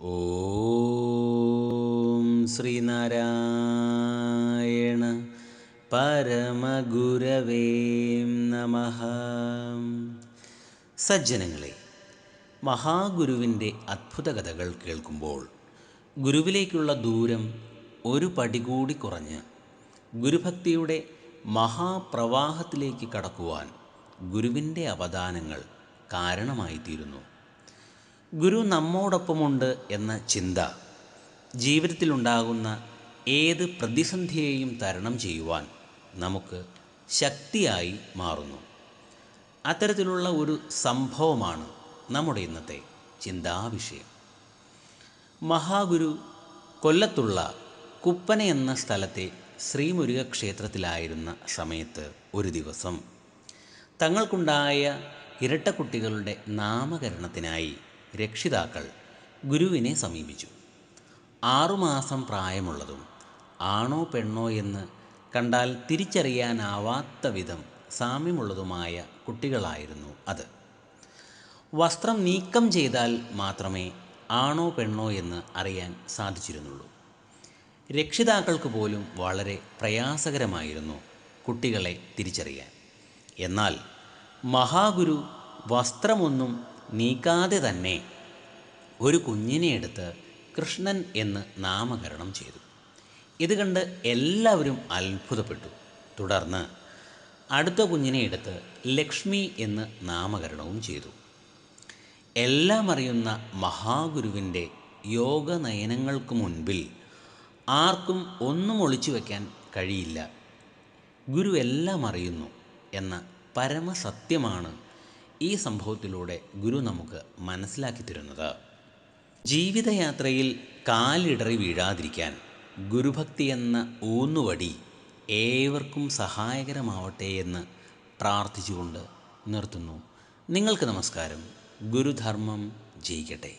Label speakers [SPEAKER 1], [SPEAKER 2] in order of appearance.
[SPEAKER 1] ഓം ശ്രീനാരായണ പരമഗുരവേ നമഃ. സജ്ജനങ്ങളെ, മഹാഗുരുവിൻ്റെ അത്ഭുത കഥകൾ കേൾക്കുമ്പോൾ ഗുരുവിലേക്കുള്ള ദൂരം ഒരു പടി കൂടി കുറഞ്ഞ് ഗുരുഭക്തിയുടെ മഹാപ്രവാഹത്തിലേക്ക് കടക്കുവാൻ ഗുരുവിൻ്റെ അവദാനങ്ങൾ കാരണമായിത്തീരുന്നു. ഗുരു നമ്മോടൊപ്പമുണ്ട് എന്ന ചിന്ത ജീവിതത്തിലുണ്ടാകുന്ന ഏത് പ്രതിസന്ധിയെയും തരണം ചെയ്യുവാൻ നമുക്ക് ശക്തിയായി മാറുന്നു. അത്തരത്തിലുള്ള ഒരു സംഭവമാണ് നമ്മുടെ ഇന്നത്തെ ചിന്താവിഷയം. മഹാഗുരു കൊല്ലത്തുള്ള കുപ്പന എന്ന സ്ഥലത്തെ ശ്രീമുരുക ക്ഷേത്രത്തിലായിരുന്ന സമയത്ത് ഒരു ദിവസം തങ്ങൾക്കുണ്ടായ ഇരട്ടക്കുട്ടികളുടെ നാമകരണത്തിനായി രക്ഷിതാക്കൾ ഗുരുവിനെ സമീപിച്ചു. 6 മാസം പ്രായമുള്ളതും ആണോ പെണ്ണോ എന്ന് കണ്ടാൽ തിരിച്ചറിയാനാവാത്ത വിധം സാമ്യമുള്ളതുമായ കുട്ടികളായിരുന്നു അത്. വസ്ത്രം നീക്കം ചെയ്താൽ മാത്രമേ ആണോ പെണ്ണോ എന്ന് അറിയാൻ സാധിച്ചിരുന്നുള്ളൂ. രക്ഷിതാക്കൾക്ക് പോലും വളരെ പ്രയാസകരമായിരുന്നു കുട്ടികളെ തിരിച്ചറിയാൻ. എന്നാൽ മഹാഗുരു വസ്ത്രമൊന്നും നീക്കാതെ തന്നെ ഒരു കുഞ്ഞിനെ എടുത്ത് കൃഷ്ണൻ എന്ന് നാമകരണം ചെയ്തു. ഇത് കണ്ട് എല്ലാവരും അത്ഭുതപ്പെട്ടു. തുടർന്ന് അടുത്ത കുഞ്ഞിനെ എടുത്ത് ലക്ഷ്മി എന്ന് നാമകരണവും ചെയ്തു. എല്ലാം അറിയുന്ന മഹാഗുരുവിൻ്റെ യോഗ നയനങ്ങൾക്ക് മുൻപിൽ ആർക്കും ഒന്നും ഒളിച്ചു വയ്ക്കാൻ കഴിയില്ല. ഗുരു എല്ലാം അറിയുന്നു എന്ന പരമസത്യമാണ് ഈ സംഭവത്തിലൂടെ ഗുരു നമുക്ക് മനസ്സിലാക്കി തരുന്നത്. ജീവിതയാത്രയിൽ കാലിടറി വീഴാതിരിക്കാൻ ഗുരുഭക്തി എന്ന ഊന്നുവടി ഏവർക്കും സഹായകരമാവട്ടെ എന്ന് പ്രാർത്ഥിച്ചുകൊണ്ട് നിർത്തുന്നു. നിങ്ങൾക്ക് നമസ്കാരം. ഗുരുധർമ്മം ജയിക്കട്ടെ.